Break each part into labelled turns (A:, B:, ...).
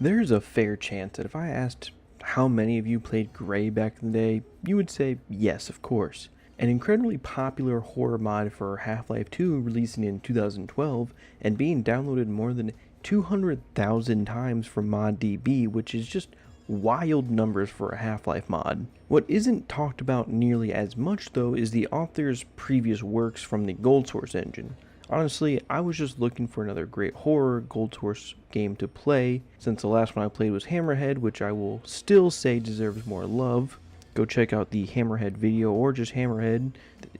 A: There's a fair chance that if I asked how many of you played Gray back in the day, you would say yes, of course. An incredibly popular horror mod for Half-Life 2 releasing in 2012 and being downloaded more than 200,000 times from ModDB, which is just wild numbers for a Half-Life mod. What isn't talked about nearly as much though is the author's previous works from the Gold Source engine. Honestly, I was just looking for another great horror Gold Source game to play, since the last one I played was Hammerhead, which I will still say deserves more love. Go check out the Hammerhead video, or just Hammerhead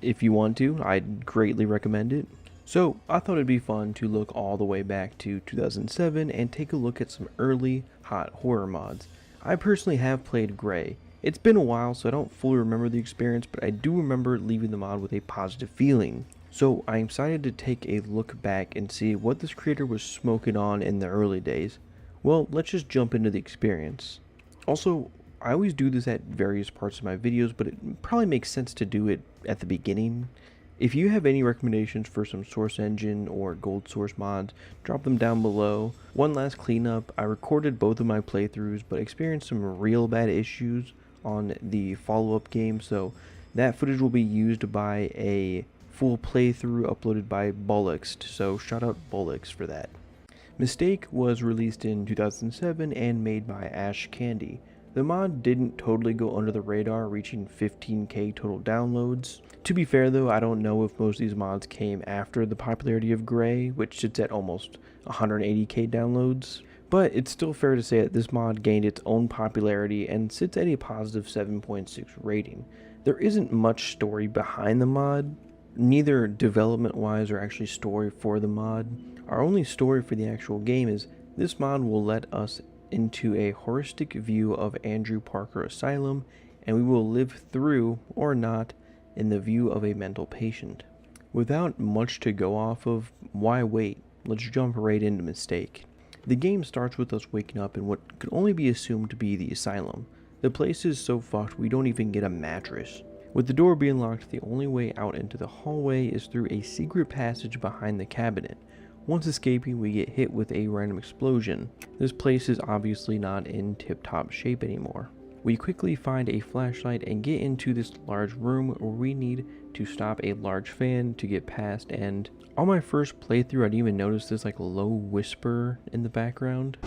A: if you want to. I'd greatly recommend it. So, I thought it'd be fun to look all the way back to 2007 and take a look at some early hot horror mods. I personally have played Gray. It's been a while, so I don't fully remember the experience, but I do remember leaving the mod with a positive feeling. So I'm excited to take a look back and see what this creator was smoking on in the early days. Well, let's just jump into the experience. Also, I always do this at various parts of my videos, but it probably makes sense to do it at the beginning. If you have any recommendations for some Source Engine or Gold Source mods, drop them down below. One last cleanup, I recorded both of my playthroughs, but experienced some real bad issues on the follow-up game, so that footage will be used by a full playthrough uploaded by Bullixed, so shout out Bullix for that. Mistake was released in 2007 and made by Ash Candy. The mod didn't totally go under the radar, reaching 15k total downloads. To be fair though, I don't know if most of these mods came after the popularity of Gray, which sits at almost 180k downloads. But it's still fair to say that this mod gained its own popularity and sits at a positive 7.6 rating. There isn't much story behind the mod, neither development wise or actually story for the mod. Our only story for the actual game is this mod will let us into a horrific view of Andrew Parker Asylum, and we will live through, or not, in the view of a mental patient. Without much to go off of, why wait? Let's jump right into Mistake. The game starts with us waking up in what could only be assumed to be the asylum. The place is so fucked we don't even get a mattress. With the door being locked, the only way out into the hallway is through a secret passage behind the cabinet. Once escaping, we get hit with a random explosion. This place is obviously not in tip-top shape anymore. We quickly find a flashlight and get into this large room where we need to stop a large fan to get past, and on my first playthrough I didn't even notice this like low whisper in the background.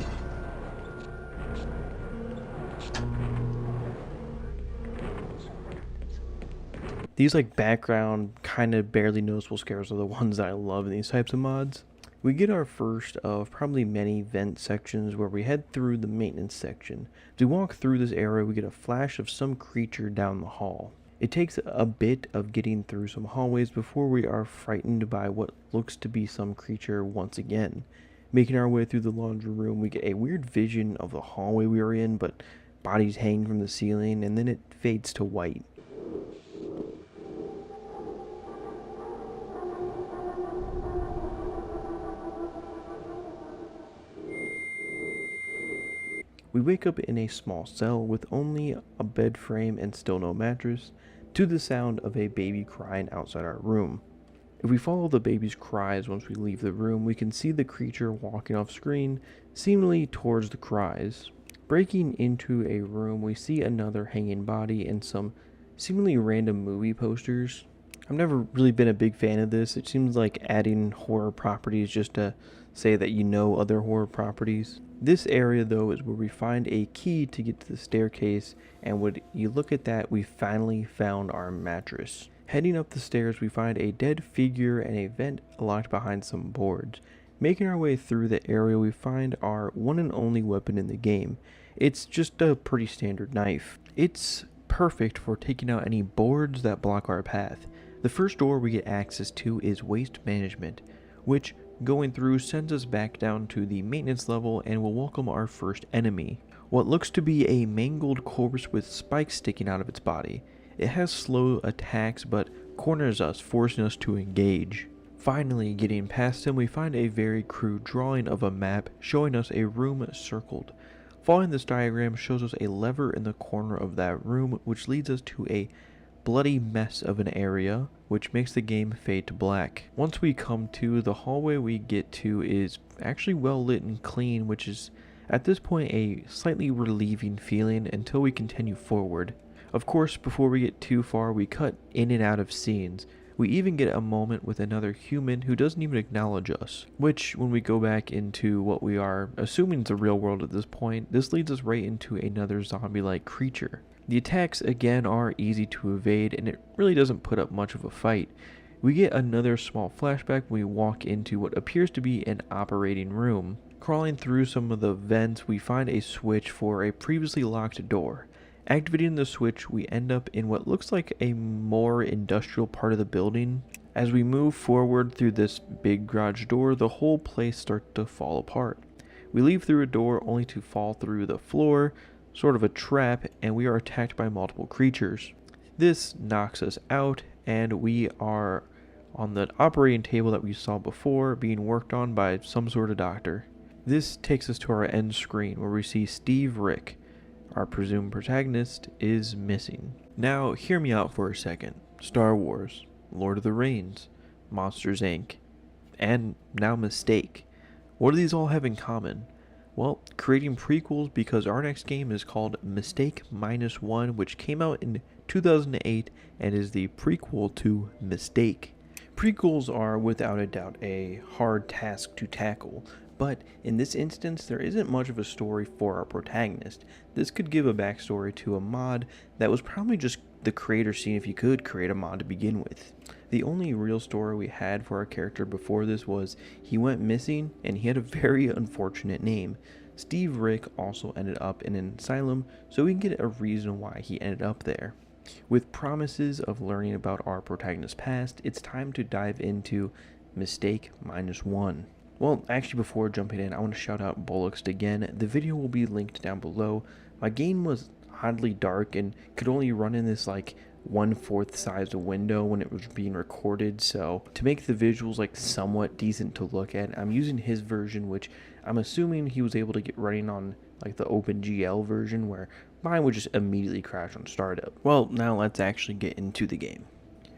A: These like background kind of barely noticeable scares are the ones that I love in these types of mods. We get our first of probably many vent sections where we head through the maintenance section. As we walk through this area, we get a flash of some creature down the hall. It takes a bit of getting through some hallways before we are frightened by what looks to be some creature once again. Making our way through the laundry room, we get a weird vision of the hallway we are in, but bodies hanging from the ceiling, and then it fades to white. We wake up in a small cell with only a bed frame and still no mattress, to the sound of a baby crying outside our room. If we follow the baby's cries once we leave the room, we can see the creature walking off screen, seemingly towards the cries. Breaking into a room, we see another hanging body and some seemingly random movie posters. I've never really been a big fan of this. It seems like adding horror properties just to say that you know other horror properties. This area though is where we find a key to get to the staircase, and when you look at that, we finally found our mattress. Heading up the stairs, we find a dead figure and a vent locked behind some boards. Making our way through the area, we find our one and only weapon in the game. It's just a pretty standard knife. It's perfect for taking out any boards that block our path. The first door we get access to is waste management, which going through sends us back down to the maintenance level and will welcome our first enemy. What looks to be a mangled corpse with spikes sticking out of its body. It has slow attacks but corners us, forcing us to engage. Finally, getting past him, we find a very crude drawing of a map showing us a room circled. Following this diagram shows us a lever in the corner of that room, which leads us to a bloody mess of an area, which makes the game fade to black. Once we come to the hallway we get to is actually well lit and clean, which is At this point, a slightly relieving feeling until we continue forward. Of course, before we get too far, we cut in and out of scenes. We even get a moment with another human who doesn't even acknowledge us, which, when we go back into what we are assuming is the real world at this point, this leads us right into another zombie-like creature. The attacks again are easy to evade, and it really doesn't put up much of a fight. We get another small flashback when we walk into what appears to be an operating room. Crawling through some of the vents, we find a switch for a previously locked door. Activating the switch, we end up in what looks like a more industrial part of the building. As we move forward through this big garage door, the whole place starts to fall apart. We leave through a door only to fall through the floor, sort of a trap, and we are attacked by multiple creatures. This knocks us out, and we are on the operating table that we saw before, being worked on by some sort of doctor. This takes us to our end screen where we see Steve Rick, our presumed protagonist, is missing. Now, hear me out for a second. Star Wars, Lord of the Rings, Monsters Inc., and now Mistake. What do these all have in common? Well, creating prequels, because our next game is called Mistake -1, which came out in 2008 and is the prequel to Mistake. Prequels are without a doubt a hard task to tackle, but in this instance there isn't much of a story for our protagonist. This could give a backstory to a mod that was probably just the creator seeing if he could create a mod to begin with. The only real story we had for our character before this was he went missing and he had a very unfortunate name. Steve Rick also ended up in an asylum, so we can get a reason why he ended up there. With promises of learning about our protagonist's past, it's time to dive into Mistake -1. Well, actually, before jumping in, I want to shout out Bollocks again. The video will be linked down below. My game was oddly dark and could only run in this like 1/4 size window when it was being recorded, so to make the visuals like somewhat decent to look at, I'm using his version, which I'm assuming he was able to get running on like the OpenGL version, where mine would just immediately crash on startup. Well, now let's actually get into the game.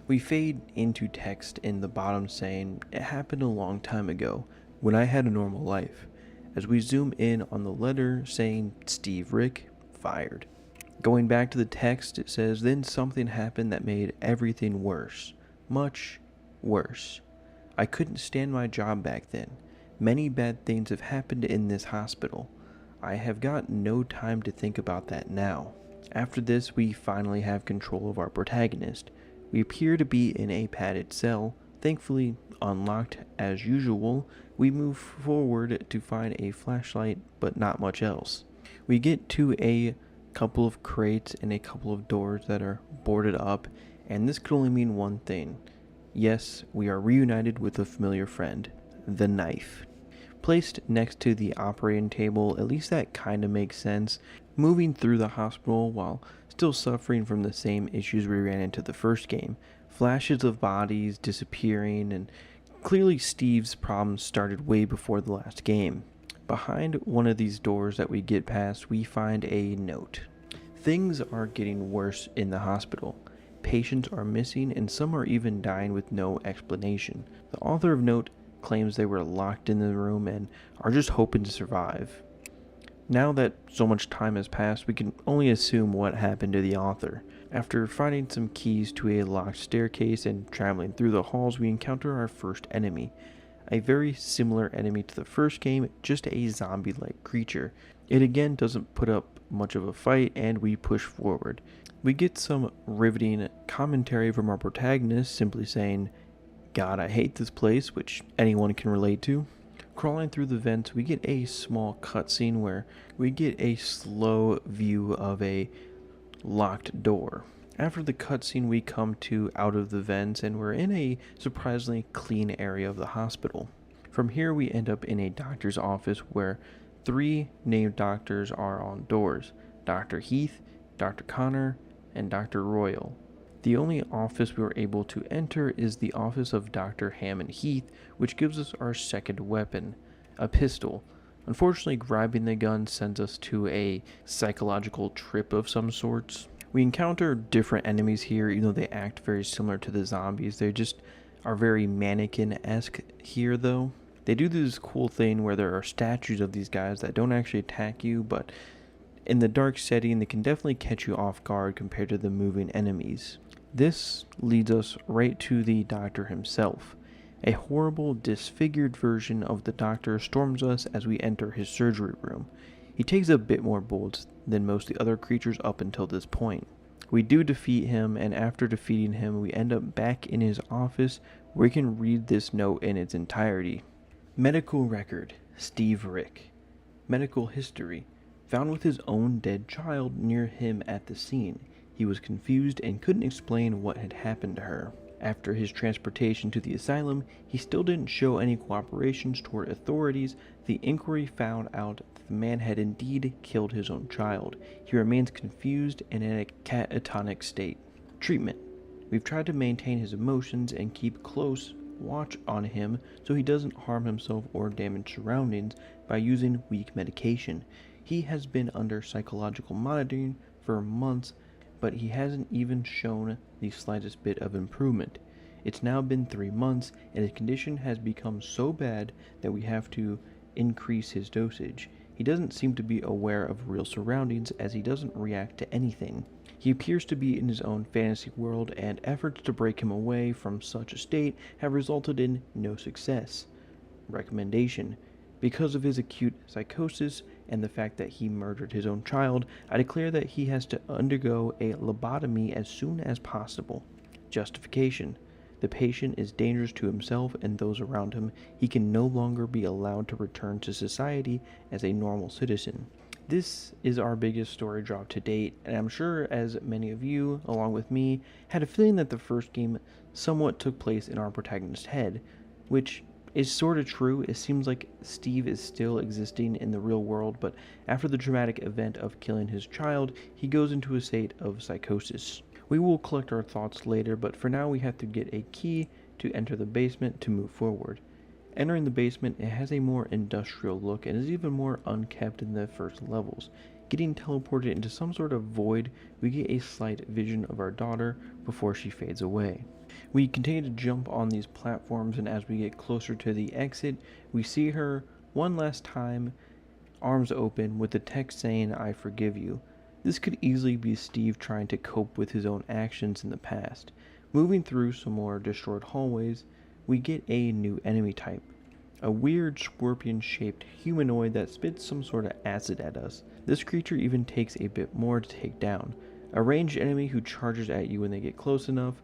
A: We fade into text in the bottom saying, "It happened a long time ago, when I had a normal life," as we zoom in on the letter saying Steve Rick, fired. Going back to the text, it says, "Then something happened that made everything worse. Much worse. I couldn't stand my job back then. Many bad things have happened in this hospital. I have got no time to think about that now." After this, we finally have control of our protagonist. We appear to be in a padded cell, thankfully unlocked as usual. We move forward to find a flashlight, but not much else. We get to a couple of crates and a couple of doors that are boarded up, and this could only mean one thing. Yes, we are reunited with a familiar friend, the knife. Placed next to the operating table, at least that kinda makes sense. Moving through the hospital while still suffering from the same issues we ran into the first game. Flashes of bodies disappearing, and clearly Steve's problems started way before the last game. Behind one of these doors that we get past, we find a note. Things are getting worse in the hospital. Patients are missing, and some are even dying with no explanation. The author of note claims they were locked in the room and are just hoping to survive. Now that so much time has passed, we can only assume what happened to the author. After finding some keys to a locked staircase and traveling through the halls, we encounter our first enemy. A very similar enemy to the first game, just a zombie-like creature. It again doesn't put up much of a fight, and we push forward. We get some riveting commentary from our protagonist, simply saying, "God, I hate this place," which anyone can relate to. Crawling through the vents, we get a small cutscene where we get a slow view of a locked door. After the cutscene, we come to out of the vents, and we're in a surprisingly clean area of the hospital. From here, we end up in a doctor's office where 3 named doctors are on doors: Dr. Heath, Dr. Connor, and Dr. Royal. The only office we were able to enter is the office of Dr. Hammond Heath, which gives us our second weapon, a pistol. Unfortunately, grabbing the gun sends us to a psychological trip of some sorts. We encounter different enemies here, even though they act very similar to the zombies. They just are very mannequin-esque here, though. They do this cool thing where there are statues of these guys that don't actually attack you, but in the dark setting, they can definitely catch you off guard compared to the moving enemies. This leads us right to the Doctor himself. A horrible, disfigured version of the Doctor storms us as we enter his surgery room. He takes a bit more bullets than most of the other creatures up until this point. We do defeat him, and after defeating him, we end up back in his office where we can read this note in its entirety. Medical record, Steve Rick. Medical history, found with his own dead child near him at the scene. He was confused and couldn't explain what had happened to her. After his transportation to the asylum, he still didn't show any cooperation toward authorities. The inquiry found out that the man had indeed killed his own child. He remains confused and in a catatonic state. Treatment. We've tried to maintain his emotions and keep close watch on him so he doesn't harm himself or damage surroundings by using weak medication. He has been under psychological monitoring for months, but he hasn't even shown the slightest bit of improvement. It's now been 3 months, and his condition has become so bad that we have to increase his dosage. He doesn't seem to be aware of real surroundings as he doesn't react to anything. He appears to be in his own fantasy world, and efforts to break him away from such a state have resulted in no success. Recommendation. Because of his acute psychosis and the fact that he murdered his own child, I declare that he has to undergo a lobotomy as soon as possible. Justification. The patient is dangerous to himself and those around him. He can no longer be allowed to return to society as a normal citizen. This is our biggest story drop to date, and I'm sure as many of you, along with me, had a feeling that the first game somewhat took place in our protagonist's head, which is sort of true. It seems like Steve is still existing in the real world, but after the dramatic event of killing his child, he goes into a state of psychosis. We will collect our thoughts later, but for now we have to get a key to enter the basement to move forward. Entering the basement, it has a more industrial look and is even more unkept than the first levels. Getting teleported into some sort of void, we get a slight vision of our daughter before she fades away. We continue to jump on these platforms, and as we get closer to the exit, we see her one last time, arms open, with the text saying, "I forgive you." This could easily be Steve trying to cope with his own actions in the past. Moving through some more destroyed hallways, we get a new enemy type. A weird scorpion-shaped humanoid that spits some sort of acid at us. This creature even takes a bit more to take down. A ranged enemy who charges at you when they get close enough.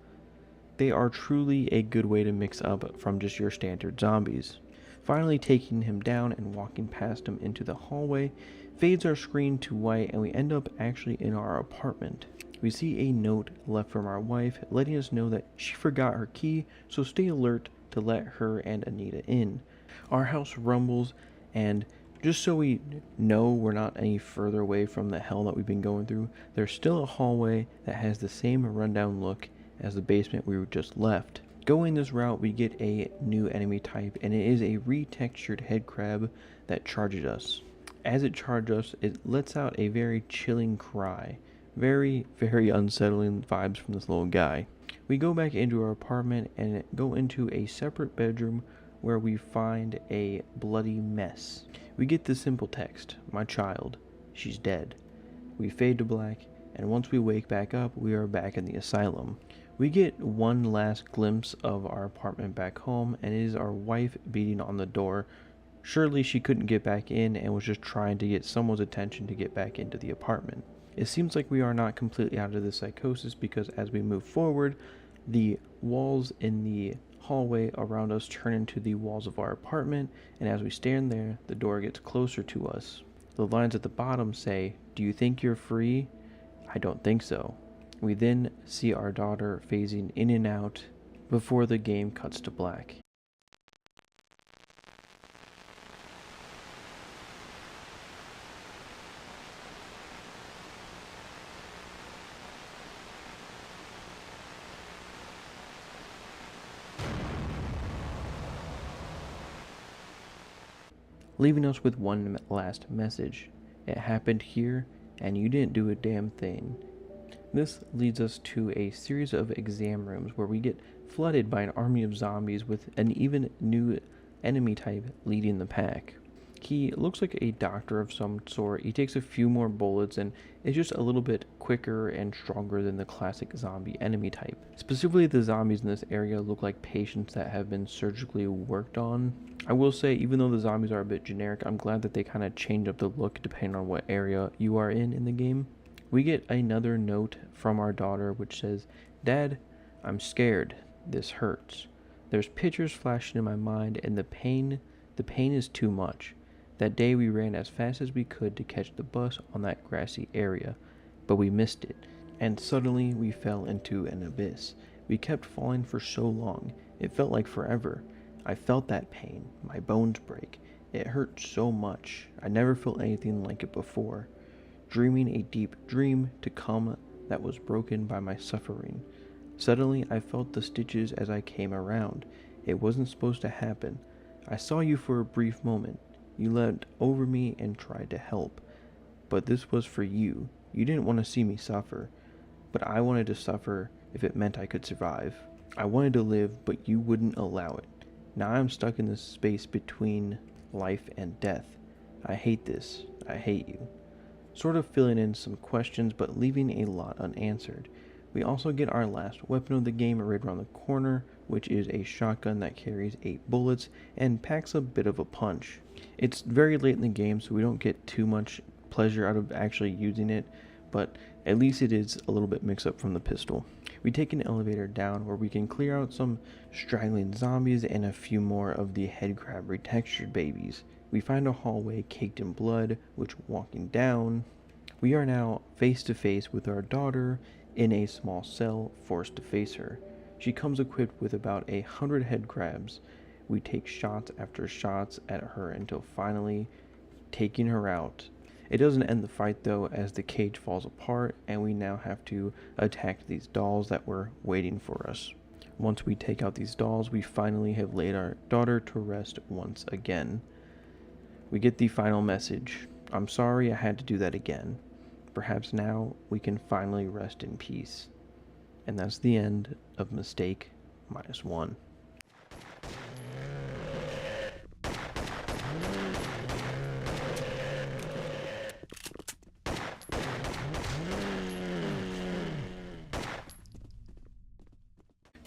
A: They are truly a good way to mix up from just your standard zombies. Finally taking him down and walking past him into the hallway fades our screen to white, and we end up actually in our apartment. We see a note left from our wife letting us know that she forgot her key, so stay alert to let her and Anita in. Our house rumbles, and just so we know we're not any further away from the hell that we've been going through, there's still a hallway that has the same rundown look as the basement we just left. Going this route, we get a new enemy type, and it is a retextured head crab that charges us. As it charges us, it lets out a very chilling cry. Very, very unsettling vibes from this little guy. We go back into our apartment and go into a separate bedroom where we find a bloody mess. We get the simple text, "My child, she's dead." We fade to black, and once we wake back up, we are back in the asylum. We get one last glimpse of our apartment back home, and it is our wife beating on the door. Surely she couldn't get back in and was just trying to get someone's attention to get back into the apartment. It seems like we are not completely out of the psychosis, because as we move forward, the walls in the hallway around us turn into the walls of our apartment, and as we stand there, the door gets closer to us. The lines at the bottom say, "Do you think you're free? I don't think so." We then see our daughter phasing in and out before the game cuts to black. Leaving us with one last message. It happened here, and you didn't do a damn thing. This leads us to a series of exam rooms where we get flooded by an army of zombies with an even new enemy type leading the pack. He looks like a doctor of some sort. He takes a few more bullets and is just a little bit quicker and stronger than the classic zombie enemy type. Specifically, the zombies in this area look like patients that have been surgically worked on. I will say, even though the zombies are a bit generic, I'm glad that they kind of change up the look depending on what area you are in the game. We get another note from our daughter which says, "Dad, I'm scared. This hurts. There's pictures flashing in my mind and the pain is too much. That day we ran as fast as we could to catch the bus on that grassy area, but we missed it, and suddenly we fell into an abyss. We kept falling for so long, it felt like forever. I felt that pain, my bones break. It hurt so much. I never felt anything like it before. Dreaming a deep dream to come that was broken by my suffering. Suddenly I felt the stitches as I came around. It wasn't supposed to happen. I saw you for a brief moment. You leapt over me and tried to help. But this was for you. You didn't want to see me suffer. But I wanted to suffer if it meant I could survive. I wanted to live, but you wouldn't allow it. Now I'm stuck in this space between life and death. I hate this. I hate you." Sort of filling in some questions, but leaving a lot unanswered. We also get our last weapon of the game right around the corner, which is a shotgun that carries 8 bullets and packs a bit of a punch. It's very late in the game, so we don't get too much pleasure out of actually using it, but at least it is a little bit mixed up from the pistol. We take an elevator down where we can clear out some straggling zombies and a few more of the head crab retextured babies. We find a hallway caked in blood, which walking down, we are now face to face with our daughter in a small cell, forced to face her. She comes equipped with about 100 head crabs. We take shots after shots at her until finally taking her out. It doesn't end the fight though, as the cage falls apart and we now have to attack these dolls that were waiting for us. Once we take out these dolls, we finally have laid our daughter to rest once again. We get the final message. "I'm sorry I had to do that again. Perhaps now we can finally rest in peace." And that's the end of Mistake -1.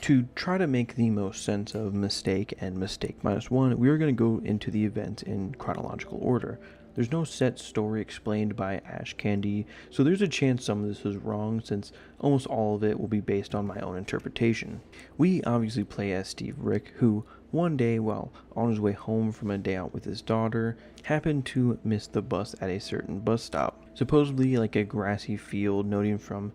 A: To try to make the most sense of Mistake and Mistake -1, we are going to go into the events in chronological order. There's no set story explained by Ash Candy, so there's a chance some of this is wrong since almost all of it will be based on my own interpretation. We obviously play as Steve Rick, who one day while on his way home from a day out with his daughter, happened to miss the bus at a certain bus stop. Supposedly like a grassy field, noting from,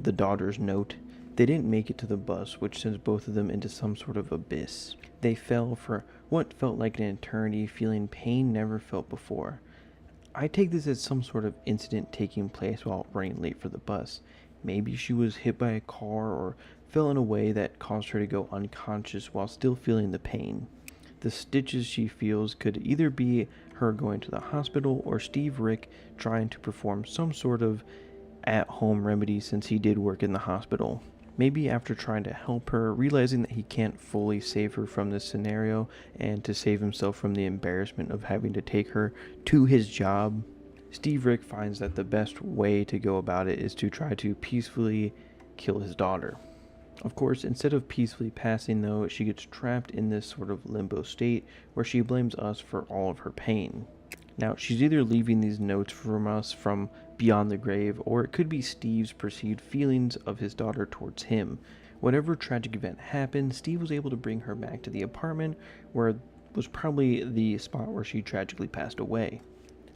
A: the daughter's note. They didn't make it to the bus, which sends both of them into some sort of abyss. They fell for what felt like an eternity, feeling pain never felt before. I take this as some sort of incident taking place while running late for the bus. Maybe she was hit by a car or fell in a way that caused her to go unconscious while still feeling the pain. The stitches she feels could either be her going to the hospital or Steve Rick trying to perform some sort of at-home remedy since he did work in the hospital. Maybe after trying to help her, realizing that he can't fully save her from this scenario and to save himself from the embarrassment of having to take her to his job, Steve Rick finds that the best way to go about it is to try to peacefully kill his daughter. Of course, instead of peacefully passing though, she gets trapped in this sort of limbo state where she blames us for all of her pain. Now, she's either leaving these notes from us from beyond the grave, or it could be Steve's perceived feelings of his daughter towards him. Whatever tragic event happened, Steve was able to bring her back to the apartment, where was probably the spot where she tragically passed away.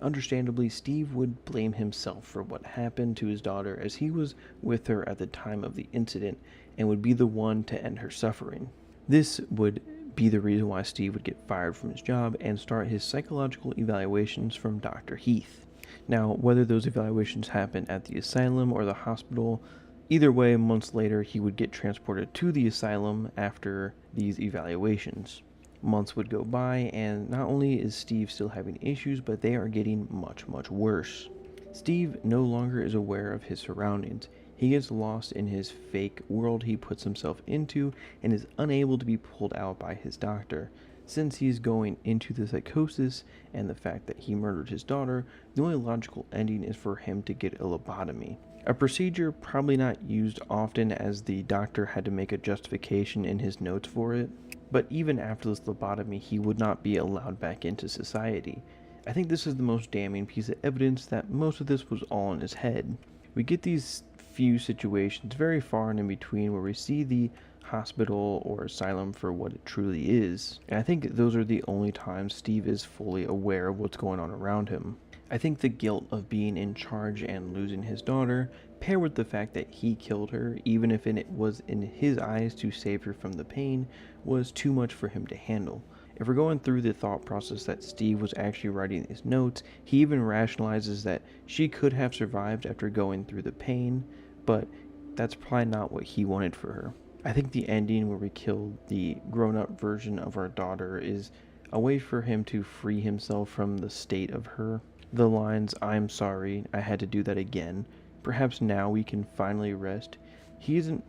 A: Understandably, Steve would blame himself for what happened to his daughter, as he was with her at the time of the incident and would be the one to end her suffering. This would be the reason why Steve would get fired from his job and start his psychological evaluations from Dr. Heath. Now, whether those evaluations happened at the asylum or the hospital, either way, months later he would get transported to the asylum after these evaluations. Months would go by, and not only is Steve still having issues, but they are getting much, much worse. Steve no longer is aware of his surroundings. He gets lost in his fake world he puts himself into and is unable to be pulled out by his doctor. Since he's going into the psychosis and the fact that he murdered his daughter, the only logical ending is for him to get a lobotomy. A procedure probably not used often, as the doctor had to make a justification in his notes for it, but even after this lobotomy he would not be allowed back into society. I think this is the most damning piece of evidence that most of this was all in his head. We get these few situations very far and in between where we see the hospital or asylum for what it truly is, and I think those are the only times Steve is fully aware of what's going on around him. I think the guilt of being in charge and losing his daughter, paired with the fact that he killed her, even if it was in his eyes to save her from the pain, was too much for him to handle. If we're going through the thought process that Steve was actually writing these notes, he even rationalizes that she could have survived after going through the pain, but that's probably not what he wanted for her. I think the ending where we kill the grown-up version of our daughter is a way for him to free himself from the state of her. The lines, "I'm sorry, I had to do that again. Perhaps now we can finally rest." He isn't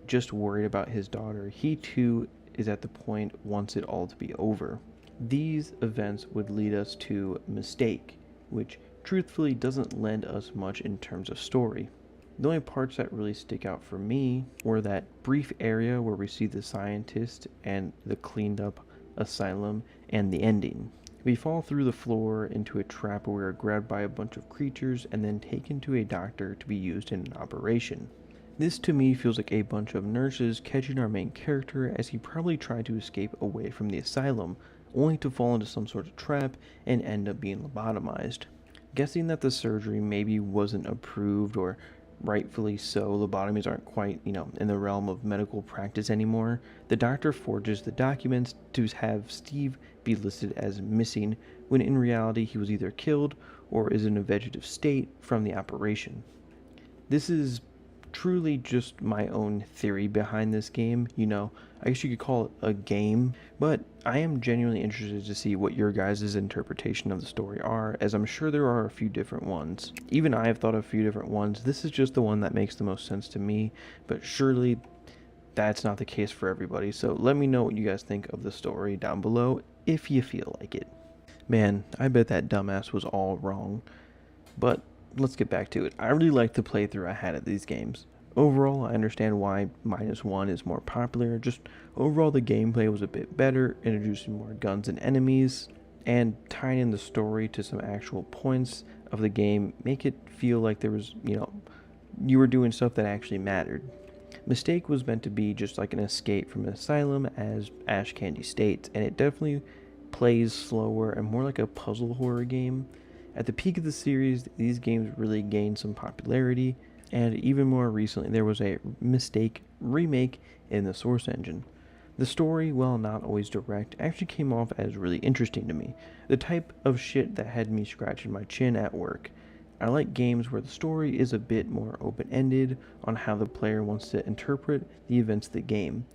A: just worried about his daughter, he too is at the point wants it all to be over. These events would lead us to Mistake, which truthfully doesn't lend us much in terms of story. The only parts that really stick out for me were that brief area where we see the scientist and the cleaned up asylum, and the ending. We fall through the floor into a trap where we are grabbed by a bunch of creatures and then taken to a doctor to be used in an operation. This to me feels like a bunch of nurses catching our main character as he probably tried to escape away from the asylum, only to fall into some sort of trap and end up being lobotomized. Guessing that the surgery maybe wasn't approved, or rightfully so, lobotomies aren't quite, in the realm of medical practice anymore, the doctor forges the documents to have Steve be listed as missing, when in reality he was either killed or is in a vegetative state from the operation. This is truly just my own theory behind this game. I guess you could call it a game, but I am genuinely interested to see what your guys' interpretation of the story are, as I'm sure there are a few different ones. Even I have thought of a few different ones. This is just the one that makes the most sense to me, but surely that's not the case for everybody. So let me know what you guys think of the story down below if you feel like it. Man, I bet that dumbass was all wrong. But let's get back to it. I really like the playthrough I had at these games. Overall, I understand why -1 is more popular. Just overall, the gameplay was a bit better, introducing more guns and enemies, and tying in the story to some actual points of the game make it feel like there was, you were doing stuff that actually mattered. Mistake was meant to be just like an escape from an asylum, as Ash Candy states, and it definitely plays slower and more like a puzzle horror game. At the peak of the series, these games really gained some popularity, and even more recently there was a Mistake remake in the Source engine. The story, while not always direct, actually came off as really interesting to me, the type of shit that had me scratching my chin at work. I like games where the story is a bit more open-ended on how the player wants to interpret the events of the game.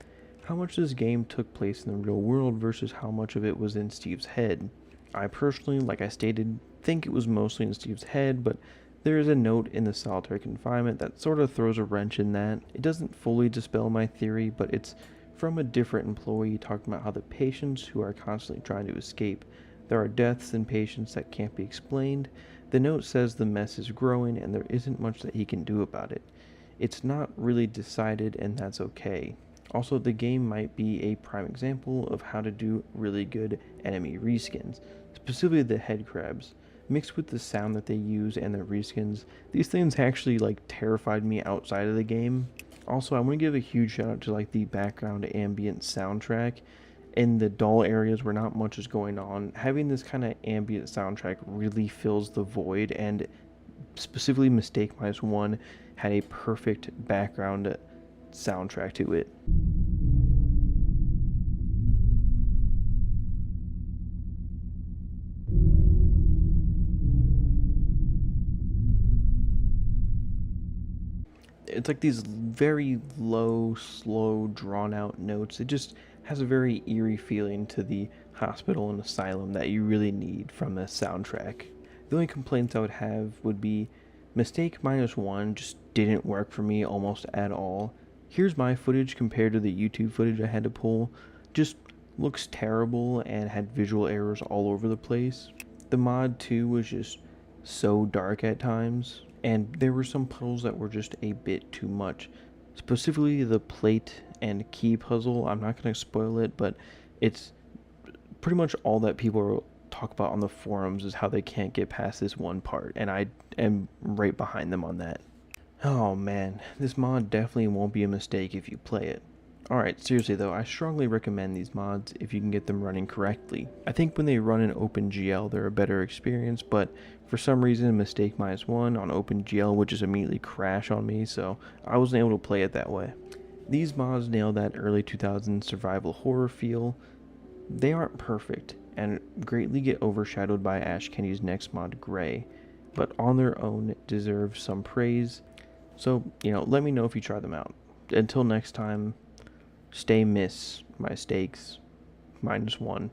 A: How much this game took place in the real world versus how much of it was in Steve's head. I personally, like I stated, think it was mostly in Steve's head, but there is a note in the solitary confinement that sort of throws a wrench in that. It doesn't fully dispel my theory, but it's from a different employee talking about how the patients who are constantly trying to escape, there are deaths in patients that can't be explained. The note says the mess is growing and there isn't much that he can do about it. It's not really decided, and that's okay. Also, the game might be a prime example of how to do really good enemy reskins, specifically the head crabs. Mixed with the sound that they use and the reskins, these things actually terrified me outside of the game. Also, I want to give a huge shout out to the background ambient soundtrack. In the dull areas where not much is going on, having this kind of ambient soundtrack really fills the void, and specifically Mistake -1 had a perfect background soundtrack to it. It's like these very low, slow, drawn out notes. It just has a very eerie feeling to the hospital and asylum that you really need from a soundtrack. The only complaints I would have would be Mistake -1 just didn't work for me almost at all. Here's my footage compared to the YouTube footage I had to pull. Just looks terrible and had visual errors all over the place. The mod 2 was just so dark at times, and there were some puzzles that were just a bit too much. Specifically, the plate and key puzzle. I'm not going to spoil it, but it's pretty much all that people talk about on the forums is how they can't get past this one part, and I am right behind them on that. Oh man, this mod definitely won't be a mistake if you play it. Alright, seriously though, I strongly recommend these mods if you can get them running correctly. I think when they run in OpenGL they're a better experience, but for some reason Mistake -1 on OpenGL would just immediately crash on me, so I wasn't able to play it that way. These mods nail that early 2000s survival horror feel. They aren't perfect, and greatly get overshadowed by Ash Kenny's next mod, Gray, but on their own deserve some praise. So, let me know if you try them out. Until next time, stay miss my stakes -1.